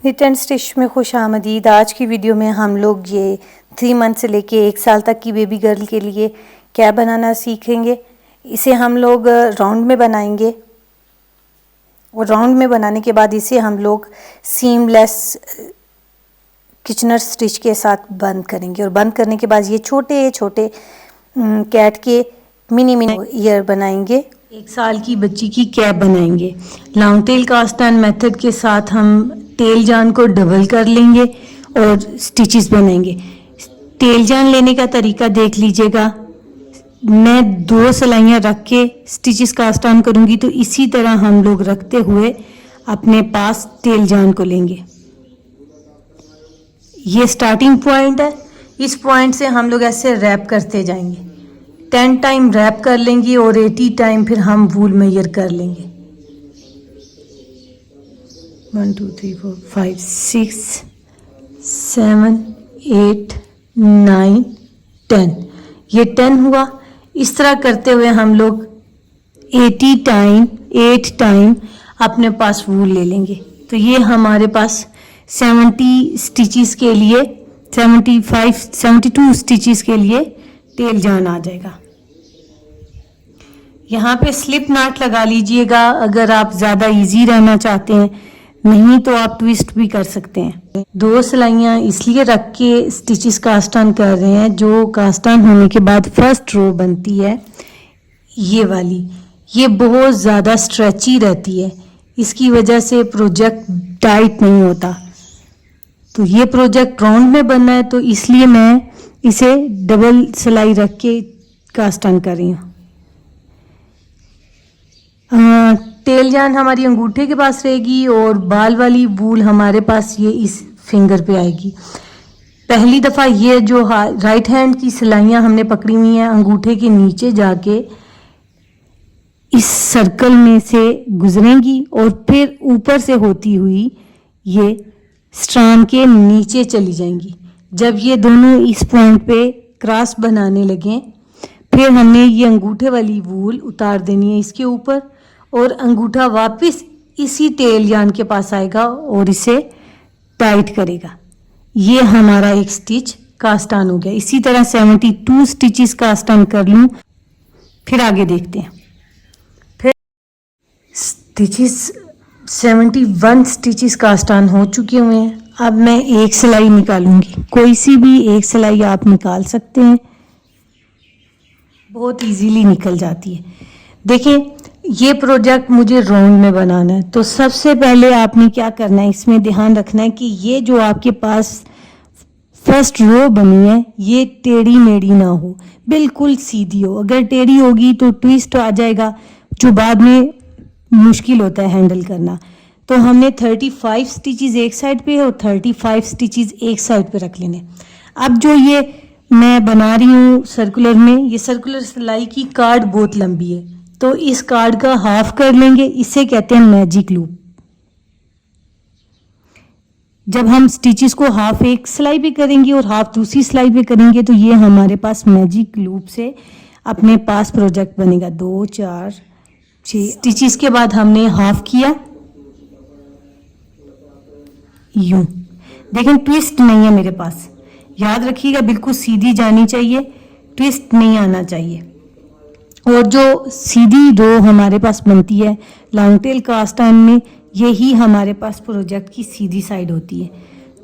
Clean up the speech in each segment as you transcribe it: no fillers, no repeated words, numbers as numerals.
Knit and stitch में खुश आमदीद। आज की वीडियो में हम लोग ये 3 मंथ से लेके 1 साल तक की बेबी गर्ल के लिए क्या बनाना सीखेंगे। इसे हम लोग राउंड में बनाएंगे और राउंड में बनाने के बाद इसे हम लोग सीमलेस किचनर स्टिच के साथ बंद करेंगे और बंद करने के बाद ये छोटे छोटे कैट के मिनी ईयर बनाएंगे। 1 साल की बच्ची की कैप बनाएंगे। Long tail cast on method के साथ हम टेल जान को डबल कर लेंगे और स्टिचेस बनाएंगे। टेल जान लेने का तरीका देख लीजिएगा। मैं 2 सिलाइयाँ रख के स्टिचेस कास्ट ऑन करूँगी, तो इसी तरह हम लोग रखते हुए अपने पास टेल जान को लेंगे। ये स्टार्टिंग पॉइंट है। इस पॉइंट से हम लोग ऐसे रैप करते जाएंगे। 10 टाइम रैप कर लेंगे और 80 टाइम फिर हम वूल मेजर कर लेंगे। 1 2 3 4 5 6 7 8 9 10। ये 10 हुआ। इस तरह करते हुए हम लोग 8 टाइम अपने पास वूल ले लेंगे। तो ये हमारे पास 70 स्टिचेस के लिए 72 स्टिचेस के लिए टेल जान आ जाएगा। यहाँ पे स्लिप नॉट लगा लीजिएगा अगर आप ज़्यादा इजी रहना चाहते हैं, नहीं तो आप ट्विस्ट भी कर सकते हैं। 2 सिलाइयाँ इसलिए रख के स्टिचेस कास्ट ऑन कर रहे हैं, जो कास्ट ऑन होने के बाद फर्स्ट रो बनती है ये वाली, ये बहुत ज़्यादा स्ट्रेची रहती है। इसकी वजह से प्रोजेक्ट टाइट नहीं होता। तो ये प्रोजेक्ट राउंड में बनना है, तो इसलिए मैं इसे डबल सिलाई रख के कास्ट ऑन कर रही हूँ। टेल जान हमारी अंगूठे के पास रहेगी और बाल वाली वूल हमारे पास ये इस फिंगर पे आएगी। पहली दफ़ा ये जो राइट हैंड की सिलाइयाँ हमने पकड़ी हुई हैं, अंगूठे के नीचे जाके इस सर्कल में से गुजरेंगी और फिर ऊपर से होती हुई ये स्ट्रैंड के नीचे चली जाएंगी। जब ये दोनों इस पॉइंट पे क्रॉस बनाने लगें, फिर हमने ये अंगूठे वाली वूल उतार देनी है इसके ऊपर और अंगूठा वापस इसी टेल जान के पास आएगा और इसे टाइट करेगा। ये हमारा एक स्टिच कास्ट ऑन हो गया। इसी तरह 72 स्टिचेस कास्ट ऑन कर लूँ, फिर आगे देखते हैं। फिर स्टिचेस 71 स्टिचेस कास्ट ऑन हो चुके हुए हैं। अब मैं एक सिलाई निकालूंगी। कोई सी भी एक सिलाई आप निकाल सकते हैं, बहुत इजीली निकल जाती है। देखें, ये प्रोजेक्ट मुझे राउंड में बनाना है, तो सबसे पहले आपने क्या करना है, इसमें ध्यान रखना है कि ये जो आपके पास फर्स्ट रो बनी है ये टेढ़ी मेढ़ी ना हो, बिल्कुल सीधी हो। अगर टेढ़ी होगी तो ट्विस्ट आ जाएगा, जो बाद में मुश्किल होता है हैंडल करना। तो हमने 35 स्टिचेस एक साइड पे और 35 स्टिचेस एक साइड पे रख लेने। अब जो ये मैं बना रही हूँ सर्कुलर में, ये सर्कुलर सिलाई की कार्ड बहुत लंबी है, तो इस कार्ड का हाफ कर लेंगे। इसे कहते हैं मैजिक लूप। जब हम स्टिचेस को हाफ एक सिलाई पे करेंगे और हाफ दूसरी सिलाई पे करेंगे, तो ये हमारे पास मैजिक लूप से अपने पास प्रोजेक्ट बनेगा। 2 4 6 स्टिचेस के बाद हमने हाफ किया, यूं। देखें, ट्विस्ट नहीं है मेरे पास, याद रखिएगा, बिल्कुल सीधी जानी चाहिए, ट्विस्ट नहीं आना चाहिए। और जो सीधी रो हमारे पास बनती है लॉन्ग टेल कास्ट ऑन में, यही हमारे पास प्रोजेक्ट की सीधी साइड होती है।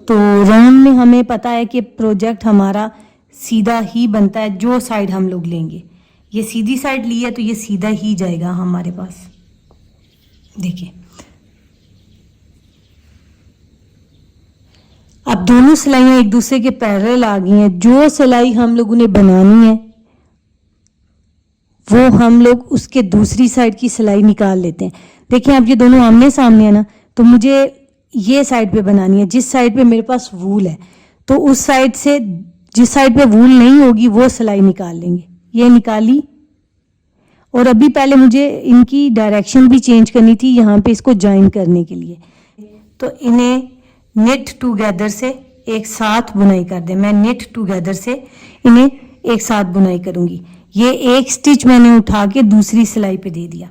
तो राउंड में हमें पता है कि प्रोजेक्ट हमारा सीधा ही बनता है, जो साइड हम लोग लेंगे। ये सीधी साइड ली है तो ये सीधा ही जाएगा हमारे पास। देखिए, अब दोनों सिलाइयाँ एक दूसरे के पैरेलल आ गई हैं। जो सिलाई हम लोगों ने बनानी है वो हम लोग उसके दूसरी साइड की सिलाई निकाल लेते हैं। देखिए, अब ये दोनों आमने सामने है ना, तो मुझे ये साइड पे बनानी है जिस साइड पे मेरे पास वूल है। तो उस साइड से जिस साइड पे वूल नहीं होगी वो सिलाई निकाल लेंगे। ये निकाली, और अभी पहले मुझे इनकी डायरेक्शन भी चेंज करनी थी यहाँ पे इसको ज्वाइन करने के लिए। तो इन्हें निट टुगेदर से एक साथ बुनाई कर दें। मैं निट टुगेदर से इन्हें एक साथ बुनाई करूंगी। ये एक स्टिच मैंने उठा के दूसरी सिलाई पे दे दिया।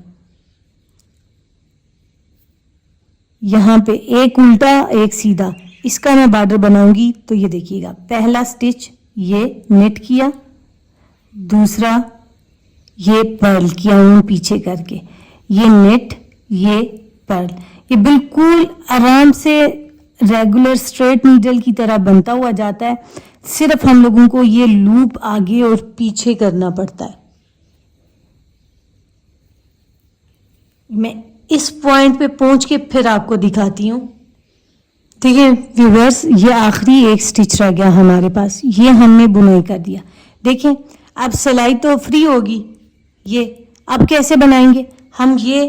यहाँ पे एक उल्टा एक सीधा, इसका मैं बॉर्डर बनाऊंगी। तो ये देखिएगा, पहला स्टिच ये नेट किया, दूसरा ये पर्ल किया ऊन पीछे करके, ये नेट, ये पर्ल, ये बिल्कुल आराम से रेगुलर स्ट्रेट नीडल की तरह बनता हुआ जाता है। सिर्फ हम लोगों को ये लूप आगे और पीछे करना पड़ता है। मैं इस पॉइंट पे पहुंच के फिर आपको दिखाती हूँ। देखिए व्यूवर्स, ये आखिरी एक स्टिच रह गया हमारे पास, ये हमने बुनाई कर दिया। देखिए अब सिलाई तो फ्री होगी। ये अब कैसे बनाएंगे, हम ये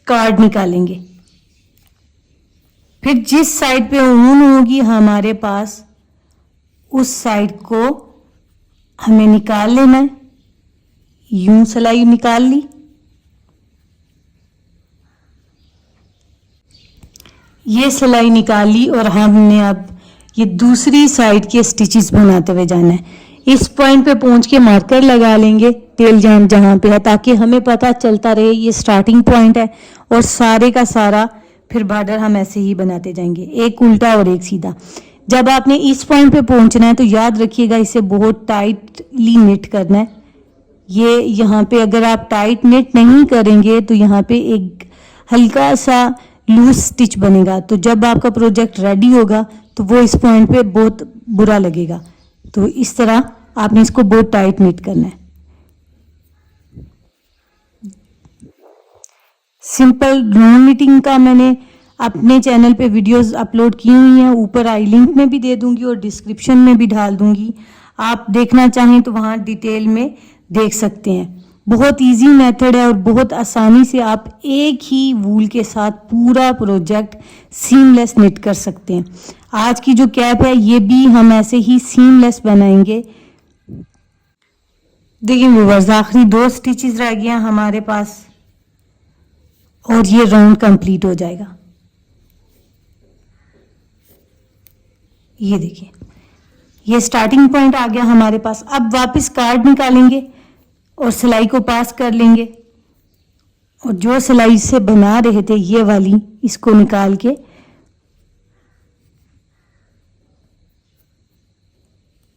कार्ड निकालेंगे, फिर जिस साइड पे ऊन होगी हमारे पास उस साइड को हमें निकाल लेना है। यूं सिलाई निकाल ली, ये सिलाई निकाल ली और हमने अब ये दूसरी साइड के स्टिचेस बनाते हुए जाना है। इस पॉइंट पे पहुंच के मार्कर लगा लेंगे टेल जॉइंट जहां पे है, ताकि हमें पता चलता रहे ये स्टार्टिंग पॉइंट है, और सारे का सारा फिर बॉर्डर हम ऐसे ही बनाते जाएंगे, एक उल्टा और एक सीधा। जब आपने इस पॉइंट पे पहुंचना है तो याद रखिएगा इसे बहुत टाइटली निट करना है। ये यहाँ पे अगर आप टाइट निट नहीं करेंगे तो यहाँ पे एक हल्का सा लूज स्टिच बनेगा, तो जब आपका प्रोजेक्ट रेडी होगा तो वो इस पॉइंट पे बहुत बुरा लगेगा। तो इस तरह आपने इसको बहुत टाइट निट करना है। सिंपल राउंड निटिंग का मैंने अपने चैनल पे वीडियोस अपलोड की हुई हैं, ऊपर आई लिंक में भी दे दूंगी और डिस्क्रिप्शन में भी डाल दूंगी। आप देखना चाहें तो वहाँ डिटेल में देख सकते हैं। बहुत इजी मेथड है और बहुत आसानी से आप एक ही वूल के साथ पूरा प्रोजेक्ट सीमलेस निट कर सकते हैं। आज की जो कैप है ये भी हम ऐसे ही सीमलेस बनाएंगे। देखिए व्यूअर्स, आखिरी 2 स्टिचेस रह गए हैं हमारे पास और ये राउंड कंप्लीट हो जाएगा। ये देखिए, ये स्टार्टिंग पॉइंट आ गया हमारे पास। अब वापस कार्ड निकालेंगे और सिलाई को पास कर लेंगे, और जो सिलाई से बना रहे थे ये वाली, इसको निकाल के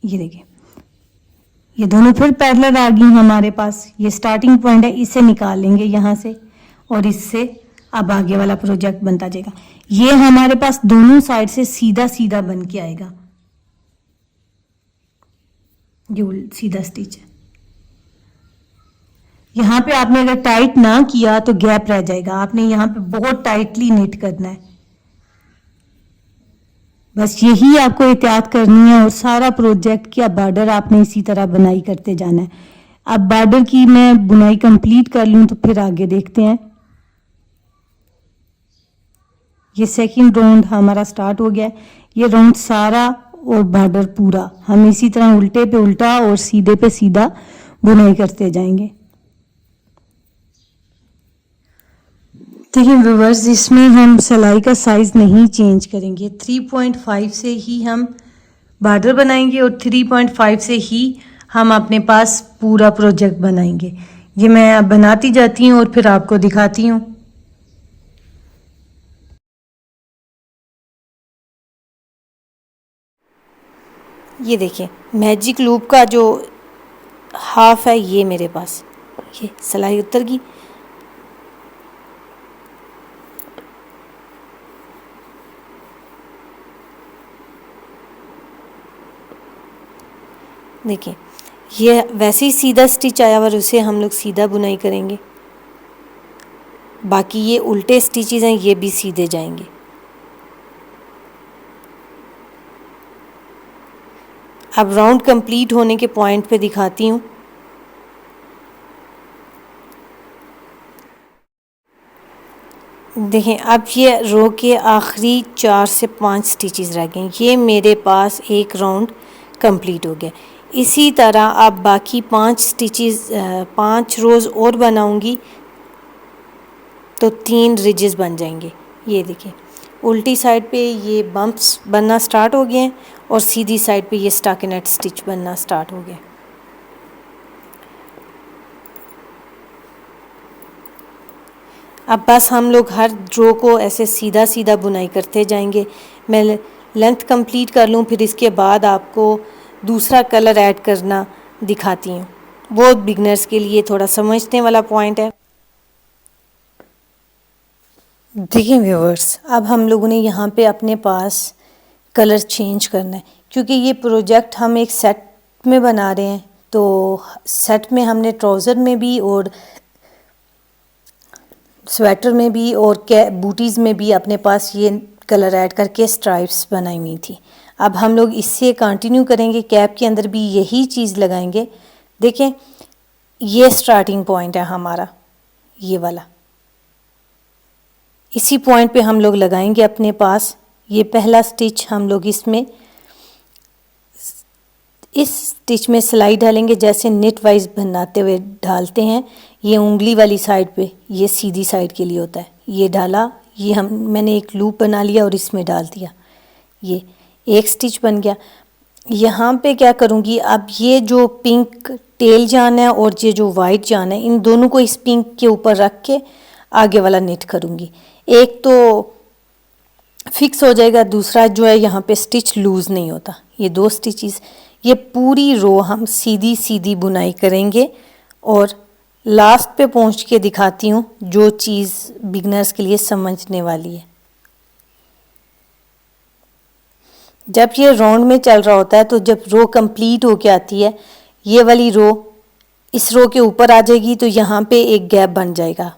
ये देखिए, ये दोनों फिर पैरेलल आ गई हमारे पास। ये स्टार्टिंग पॉइंट है, इसे निकाल लेंगे यहाँ से और इससे अब आगे वाला प्रोजेक्ट बनता जाएगा। ये हमारे पास दोनों साइड से सीधा सीधा बन के आएगा। ये सीधा स्टिच है। यहाँ पे आपने अगर टाइट ना किया तो गैप रह जाएगा, आपने यहाँ पे बहुत टाइटली निट करना है। बस यही आपको एहतियात करनी है और सारा प्रोजेक्ट का बॉर्डर आपने इसी तरह बनाई करते जाना है। अब बॉर्डर की मैं बुनाई कंप्लीट कर लूँ तो फिर आगे देखते हैं। ये सेकंड राउंड हमारा स्टार्ट हो गया है। ये राउंड सारा और बॉर्डर पूरा हम इसी तरह उल्टे पे उल्टा और सीधे पे सीधा बुनाई करते जाएंगे। देखिए व्यूअर्स, इसमें हम सिलाई का साइज नहीं चेंज करेंगे। 3.5 से ही हम बॉर्डर बनाएंगे और 3.5 से ही हम अपने पास पूरा प्रोजेक्ट बनाएंगे। ये मैं अब बनाती जाती हूँ और फिर आपको दिखाती हूँ। ये देखिए, मैजिक लूप का जो हाफ है ये मेरे पास, ये सिलाई उतर गई। देखिए, ये वैसे ही सीधा स्टिच आया और उसे हम लोग सीधा बुनाई करेंगे। बाकी ये उल्टे स्टिचेस हैं, ये भी सीधे जाएंगे। अब राउंड कंप्लीट होने के पॉइंट पे दिखाती हूँ। देखें, अब ये रो के आखिरी 4 से 5 स्टिचेस रह गए। ये मेरे पास एक राउंड कंप्लीट हो गया। इसी तरह अब बाकी 5 स्टिचेस 5 रोज़ और बनाऊंगी तो 3 रिजेस बन जाएंगे। ये देखिए, उल्टी साइड पे ये बम्प्स बनना स्टार्ट हो गए हैं और सीधी साइड पे ये स्टॉकिनेट स्टिच बनना स्टार्ट हो गया। अब बस हम लोग हर रो को ऐसे सीधा सीधा बुनाई करते जाएंगे। मैं लेंथ कंप्लीट कर लूँ, फिर इसके बाद आपको दूसरा कलर ऐड करना दिखाती हूँ। वो बिगनर्स के लिए थोड़ा समझने वाला पॉइंट है। देखिए व्यूअर्स, अब हम लोगों ने यहाँ पे अपने पास कलर चेंज करना है, क्योंकि ये प्रोजेक्ट हम एक सेट में बना रहे हैं। तो सेट में हमने ट्राउज़र में भी और स्वेटर में भी और बूटीज़ में भी अपने पास ये कलर ऐड करके स्ट्राइप्स बनाई हुई थी। अब हम लोग इससे कंटिन्यू करेंगे, कैप के अंदर भी यही चीज़ लगाएंगे। देखें, ये स्टार्टिंग पॉइंट है हमारा, ये वाला। इसी पॉइंट पे हम लोग लगाएंगे अपने पास ये पहला स्टिच। हम लोग इसमें इस स्टिच में सिलाई डालेंगे, जैसे नेट वाइज बनाते हुए डालते हैं। ये उंगली वाली साइड पे, ये सीधी साइड के लिए होता है। ये डाला, ये मैंने एक लूप बना लिया और इसमें डाल दिया। ये एक स्टिच बन गया। यहाँ पे क्या करूँगी, अब ये जो पिंक टेल जान है और ये जो वाइट जान है, इन दोनों को इस पिंक के ऊपर रख के आगे वाला निट करूँगी। एक तो फिक्स हो जाएगा, दूसरा जो है यहाँ पे स्टिच लूज़ नहीं होता। ये दो स्टिचेस, ये पूरी रो हम सीधी सीधी बुनाई करेंगे और लास्ट पे पहुँच के दिखाती हूँ जो चीज़ बिगनर्स के लिए समझने वाली है। जब ये राउंड में चल रहा होता है, तो जब रो कंप्लीट होके आती है, ये वाली रो इस रो के ऊपर आ जाएगी, तो यहाँ पे एक गैप बन जाएगा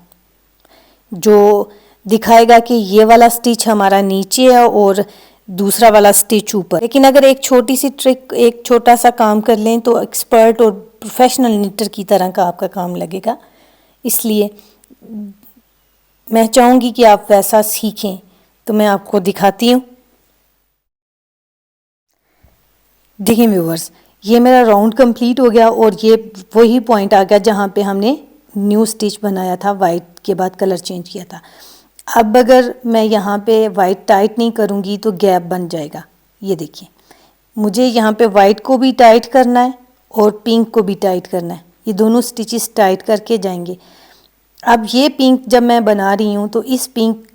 जो दिखाएगा कि ये वाला स्टिच हमारा नीचे है और दूसरा वाला स्टिच ऊपर। लेकिन अगर एक छोटी सी ट्रिक, एक छोटा सा काम कर लें, तो एक्सपर्ट और प्रोफेशनल निटर की तरह का आपका काम लगेगा। इसलिए मैं चाहूँगी कि आप वैसा सीखें। तो मैं आपको दिखाती हूँ। देखिए व्यूअर्स, ये मेरा राउंड कंप्लीट हो गया और ये वही पॉइंट आ गया जहाँ पे हमने न्यू स्टिच बनाया था, वाइट के बाद कलर चेंज किया था। अब अगर मैं यहाँ पे वाइट टाइट नहीं करूँगी तो गैप बन जाएगा। ये देखिए, मुझे यहाँ पे वाइट को भी टाइट करना है और पिंक को भी टाइट करना है। ये दोनों स्टिचेस टाइट करके जाएंगे। अब ये पिंक जब मैं बना रही हूँ, तो इस पिंक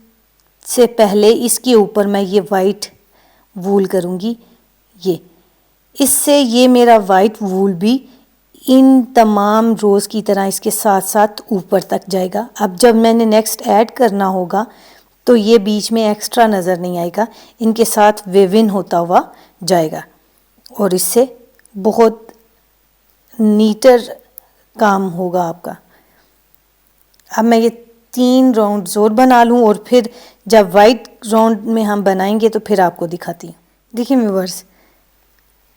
से पहले इसके ऊपर मैं ये वाइट वूल करूँगी। ये इससे ये मेरा वाइट वूल भी इन तमाम रोज़ की तरह इसके साथ साथ ऊपर तक जाएगा। अब जब मैंने नेक्स्ट ऐड करना होगा, तो ये बीच में एक्स्ट्रा नज़र नहीं आएगा, इनके साथ वेविन होता हुआ जाएगा और इससे बहुत नीटर काम होगा आपका। अब मैं ये 3 राउंड और बना लूँ और फिर जब वाइट राउंड में हम बनाएंगे तो फिर आपको दिखाती हूँ। देखिए व्यूअर्स,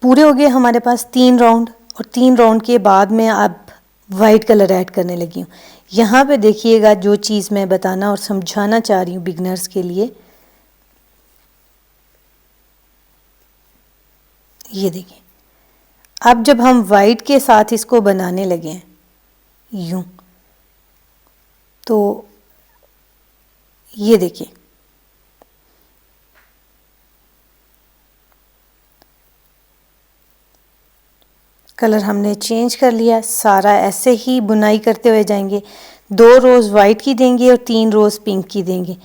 पूरे हो गए हमारे पास 3 राउंड और 3 राउंड के बाद मैं अब वाइट कलर ऐड करने लगी हूँ। यहाँ पे देखिएगा जो चीज़ मैं बताना और समझाना चाह रही हूँ बिगनर्स के लिए, ये देखिए। अब जब हम वाइट के साथ इसको बनाने लगे हैं यूँ, तो ये देखिए, कलर हमने चेंज कर लिया। सारा ऐसे ही बुनाई करते हुए जाएंगे। 2 रोज़ वाइट की देंगे और 3 रोज़ पिंक की देंगे।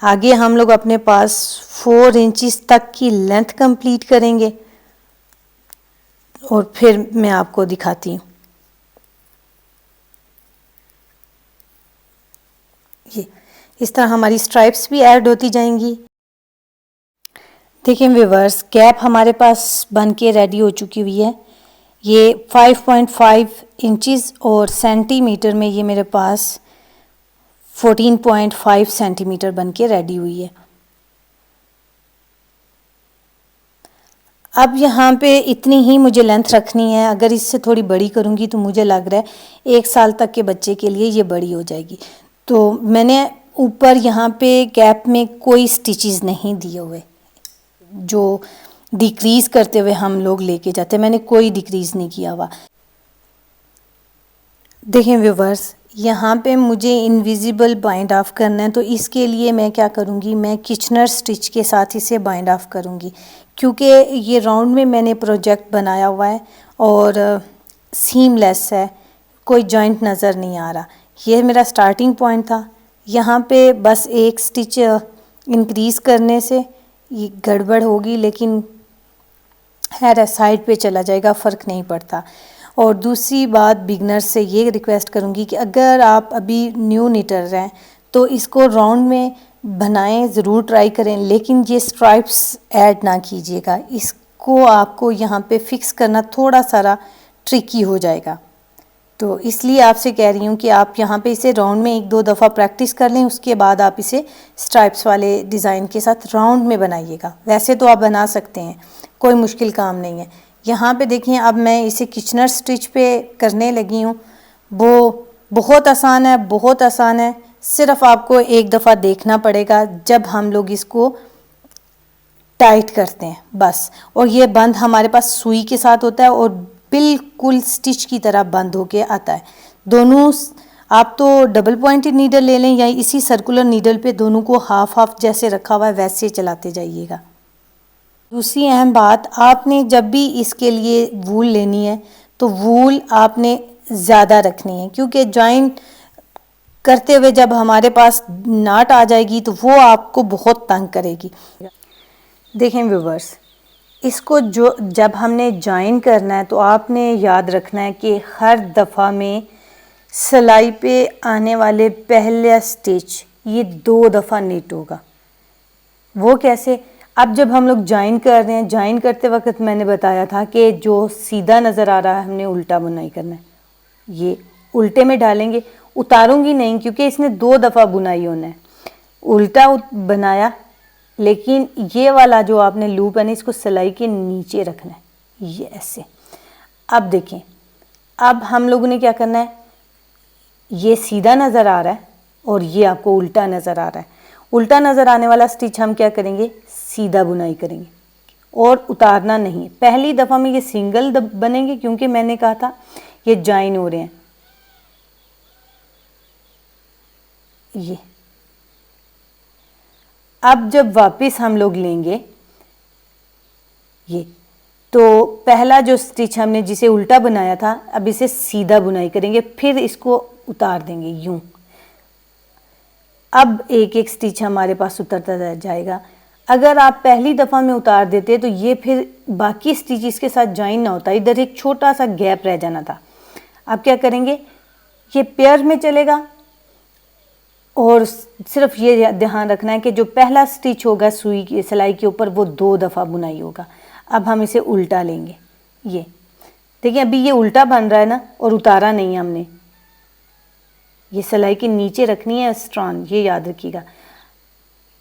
आगे हम लोग अपने पास 4 इंचेस तक की लेंथ कंप्लीट करेंगे और फिर मैं आपको दिखाती हूँ। ये इस तरह हमारी स्ट्राइप्स भी ऐड होती जाएंगी। देखिए व्यूअर्स, कैप हमारे पास बन के रेडी हो चुकी हुई है। ये 5.5 इंचेस और सेंटीमीटर में ये मेरे पास 14.5 सेंटीमीटर बन के रेडी हुई है। अब यहाँ पे इतनी ही मुझे लेंथ रखनी है। अगर इससे थोड़ी बड़ी करूँगी तो मुझे लग रहा है 1 साल तक के बच्चे के लिए ये बड़ी हो जाएगी। तो मैंने ऊपर यहाँ पे कैप में कोई स्टिचेस नहीं दिए हुए जो डिक्रीज़ करते हुए हम लोग लेके जाते हैं। मैंने कोई डिक्रीज़ नहीं किया हुआ। देखें व्यूवर्स, यहाँ पे मुझे इनविजिबल बाइंड ऑफ करना है, तो इसके लिए मैं क्या करूँगी, मैं किचनर स्टिच के साथ इसे बाइंड ऑफ करूँगी, क्योंकि ये राउंड में मैंने प्रोजेक्ट बनाया हुआ है और सीमलेस है, कोई जॉइंट नज़र नहीं आ रहा। ये मेरा स्टार्टिंग पॉइंट था, यहाँ पे बस एक स्टिच इंक्रीज़ करने से ये गड़बड़ होगी, लेकिन है साइड पे चला जाएगा, फ़र्क नहीं पड़ता। और दूसरी बात, बिगनर्स से ये रिक्वेस्ट करूँगी कि अगर आप अभी न्यू निटर हैं तो इसको राउंड में बनाएं, ज़रूर ट्राई करें, लेकिन ये स्ट्राइप्स ऐड ना कीजिएगा। इसको आपको यहाँ पे फिक्स करना थोड़ा सा ट्रिकी हो जाएगा, तो इसलिए आपसे कह रही हूँ कि आप यहाँ पे इसे राउंड में 1-2 दफ़ा प्रैक्टिस कर लें, उसके बाद आप इसे स्ट्राइप्स वाले डिज़ाइन के साथ राउंड में बनाइएगा। वैसे तो आप बना सकते हैं, कोई मुश्किल काम नहीं है। यहाँ पे देखिए, अब मैं इसे किचनर स्टिच पे करने लगी हूँ। वो बहुत आसान है, बहुत आसान है। सिर्फ आपको एक दफ़ा देखना पड़ेगा जब हम लोग इसको टाइट करते हैं, बस। और ये बंद हमारे पास सुई के साथ होता है और बिल्कुल स्टिच की तरह बंद होके आता है। दोनों आप तो डबल पॉइंटेड नीडल ले लें या इसी सर्कुलर नीडल पे दोनों को हाफ हाफ जैसे रखा हुआ है वैसे चलाते जाइएगा। दूसरी अहम बात, आपने जब भी इसके लिए वूल लेनी है तो वूल आपने ज़्यादा रखनी है, क्योंकि जॉइंट करते हुए जब हमारे पास नाट आ जाएगी तो वो आपको बहुत तंग करेगी। देखें व्यूवर्स, इसको जब हमने जॉइन करना है तो आपने याद रखना है कि हर दफ़ा में सिलाई पे आने वाले पहला स्टिच ये 2 दफ़ा नीट होगा। वो कैसे? अब जब हम लोग जॉइन कर रहे हैं, जॉइन करते वक्त मैंने बताया था कि जो सीधा नज़र आ रहा है हमने उल्टा बुनाई करना है। ये उल्टे में डालेंगे, उतारूंगी नहीं क्योंकि इसने 2 दफ़ा बुनाई होना है। उल्टा बनाया, लेकिन ये वाला जो आपने लूप है ना, इसको सिलाई के नीचे रखना है, ये ऐसे। अब देखें, अब हम लोगों ने क्या करना है, ये सीधा नज़र आ रहा है और ये आपको उल्टा नज़र आ रहा है। उल्टा नज़र आने वाला स्टिच हम क्या करेंगे, सीधा बुनाई करेंगे और उतारना नहीं। पहली दफ़ा में ये सिंगल बनेंगे क्योंकि मैंने कहा था ये जॉइन हो रहे हैं। ये अब जब वापस हम लोग लेंगे ये, तो पहला जो स्टिच हमने जिसे उल्टा बनाया था, अब इसे सीधा बुनाई करेंगे, फिर इसको उतार देंगे यूं। अब एक एक स्टिच हमारे पास उतरता जाएगा। अगर आप पहली दफ़ा में उतार देते तो ये फिर बाकी स्टिच इसके साथ जॉइन ना होता, इधर एक छोटा सा गैप रह जाना था। अब क्या करेंगे, ये पेयर में चलेगा और सिर्फ ये ध्यान रखना है कि जो पहला स्टिच होगा सुई की सिलाई के ऊपर वो 2 दफ़ा बुनाई होगा। अब हम इसे उल्टा लेंगे, ये देखिए अभी ये उल्टा बन रहा है ना, और उतारा नहीं है हमने। ये सिलाई के नीचे रखनी है स्ट्रॉन्ग, ये याद रखिएगा।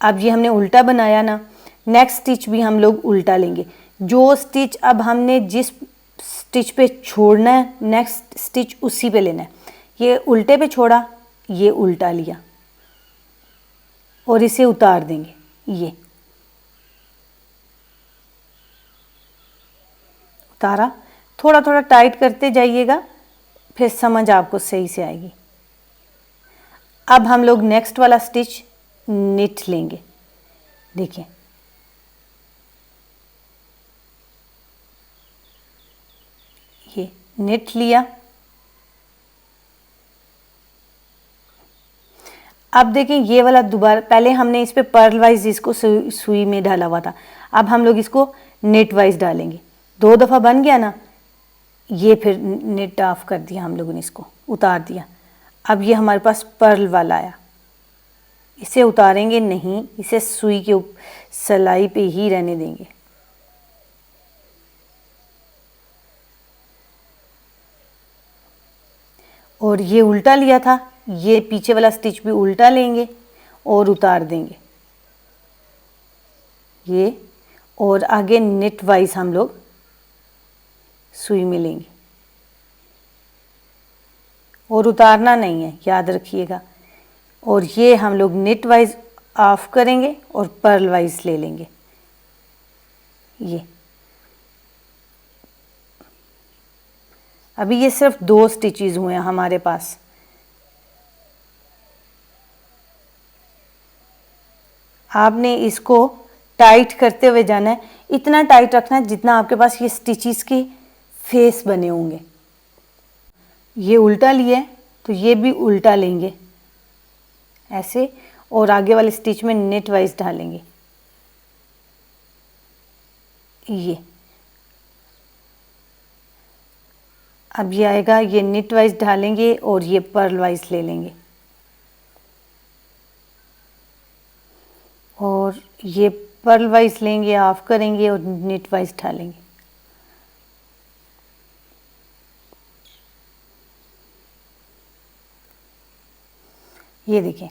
अब ये हमने उल्टा बनाया ना, नेक्स्ट स्टिच भी हम लोग उल्टा लेंगे। जो स्टिच अब हमने जिस स्टिच पे छोड़ना है, नेक्स्ट स्टिच उसी पे लेना है। ये उल्टे पे छोड़ा, ये उल्टा लिया और इसे उतार देंगे। ये उतारा, थोड़ा थोड़ा टाइट करते जाइएगा, फिर समझ आपको सही से आएगी। अब हम लोग नेक्स्ट वाला स्टिच निट लेंगे। देखिए ये निट लिया। अब देखें ये वाला दोबारा, पहले हमने इस पे पर्ल वाइज इसको सुई में डाला हुआ था, अब हम लोग इसको नेट वाइज डालेंगे। 2 दफ़ा बन गया ना, ये फिर नेट ऑफ कर दिया हम लोगों ने, इसको उतार दिया। अब ये हमारे पास पर्ल वाला आया, इसे उतारेंगे नहीं, इसे सुई के सिलाई पे ही रहने देंगे। और ये उल्टा लिया था, ये पीछे वाला स्टिच भी उल्टा लेंगे और उतार देंगे ये, और आगे नेट वाइज हम लोग सुई में लेंगे और उतारना नहीं है, याद रखिएगा। और ये हम लोग नेट वाइज ऑफ करेंगे और पर्ल वाइज ले लेंगे। ये अभी ये सिर्फ 2 स्टिचेस हुए हैं हमारे पास। आपने इसको टाइट करते हुए जाना है, इतना टाइट रखना है जितना आपके पास ये स्टिचेस के फेस बने होंगे। ये उल्टा लिए तो ये भी उल्टा लेंगे, ऐसे, और आगे वाले स्टिच में नेट वाइज डालेंगे। ये अब ये आएगा, ये नेट वाइज डालेंगे और ये पर्ल वाइज ले लेंगे और ये पर्ल वाइज लेंगे, ऑफ करेंगे और नेट वाइज डालेंगे। ये देखें,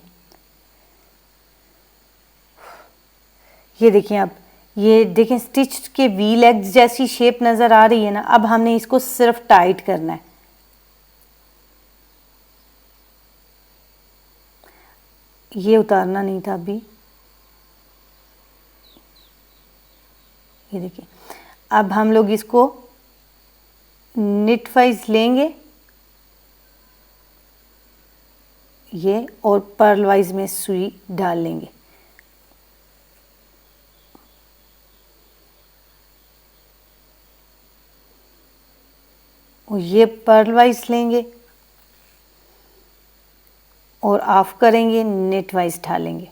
ये देखें, अब ये देखें स्टिच के वी लेग्स जैसी शेप नज़र आ रही है ना। अब हमने इसको सिर्फ टाइट करना है। ये उतारना नहीं था अभी। ये देखिए, अब हम लोग इसको निट वाइज लेंगे ये, और पर्ल वाइज में सुई डाल लेंगे। और ये पर्ल वाइज लेंगे और ऑफ करेंगे, नेट वाइज डालेंगे।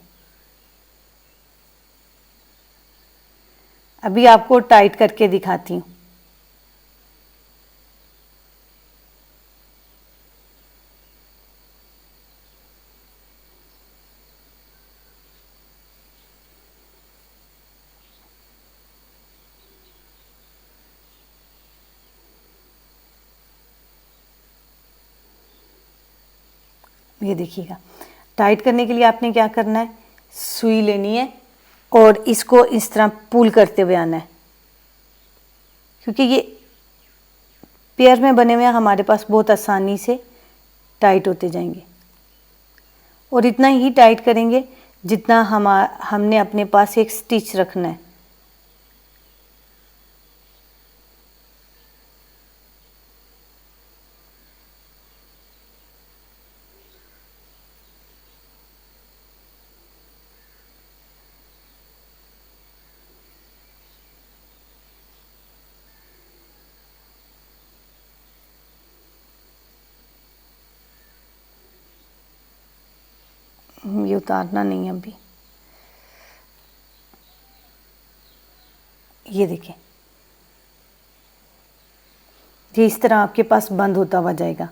अभी आपको टाइट करके दिखाती हूँ। ये देखिएगा, टाइट करने के लिए आपने क्या करना है, सुई लेनी है और इसको इस तरह पुल करते हुए आना है, क्योंकि ये पेयर में बने हुए हैं, हमारे पास बहुत आसानी से टाइट होते जाएंगे। और इतना ही टाइट करेंगे जितना हमने अपने पास एक स्टिच रखना है। ये उतारना नहीं है अभी। ये देखें, ये इस तरह आपके पास बंद होता हुआ जाएगा।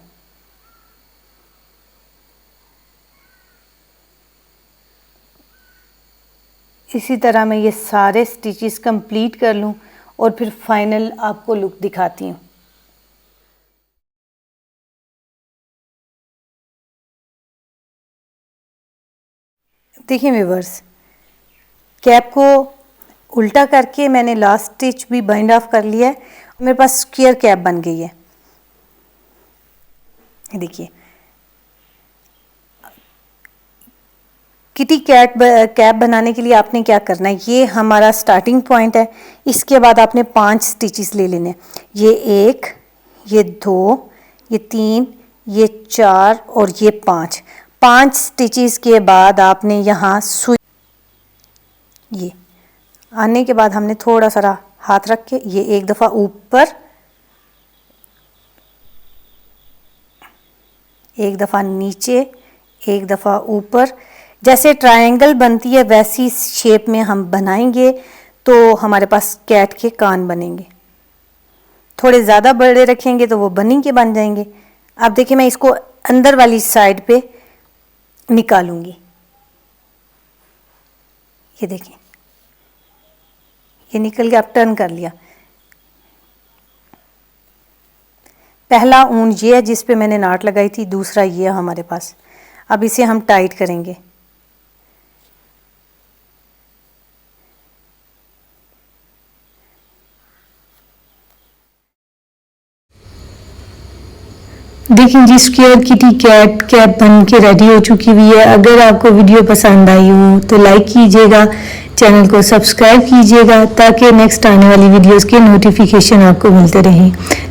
इसी तरह मैं ये सारे स्टिचेस कंप्लीट कर लूँ और फिर फाइनल आपको लुक दिखाती हूँ। देखिए व्यूअर्स, कैप को उल्टा करके मैंने लास्ट स्टिच भी बाइंड ऑफ कर लिया है। मेरे पास स्क्वायर कैप बन गई है। देखिए, किटी कैप बनाने के लिए आपने क्या करना है, ये हमारा स्टार्टिंग पॉइंट है। इसके बाद आपने 5 स्टिचेस ले लेने। ये 1, ये 2, ये 3, ये 4 और ये 5 स्टिचेस के बाद आपने यहाँ सुई, ये आने के बाद हमने थोड़ा सा हाथ रख के ये एक दफ़ा ऊपर, एक दफ़ा नीचे, एक दफ़ा ऊपर, जैसे ट्रायंगल बनती है वैसी शेप में हम बनाएंगे तो हमारे पास कैट के कान बनेंगे। थोड़े ज़्यादा बड़े रखेंगे तो वो बनी के बन जाएंगे। अब देखिए, मैं इसको अंदर वाली साइड पे निकालूंगी। ये देखिए, ये निकल गया। अब टर्न कर लिया। पहला ऊन ये है जिस पे मैंने नाट लगाई थी, दूसरा ये है हमारे पास। अब इसे हम टाइट करेंगे। देखें जी, स्क्वायर किटी कैप बन के रेडी हो चुकी हुई है। अगर आपको वीडियो पसंद आई हो तो लाइक कीजिएगा, चैनल को सब्सक्राइब कीजिएगा ताकि नेक्स्ट आने वाली वीडियोस के नोटिफिकेशन आपको मिलते रहें।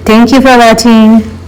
Thank you for watching.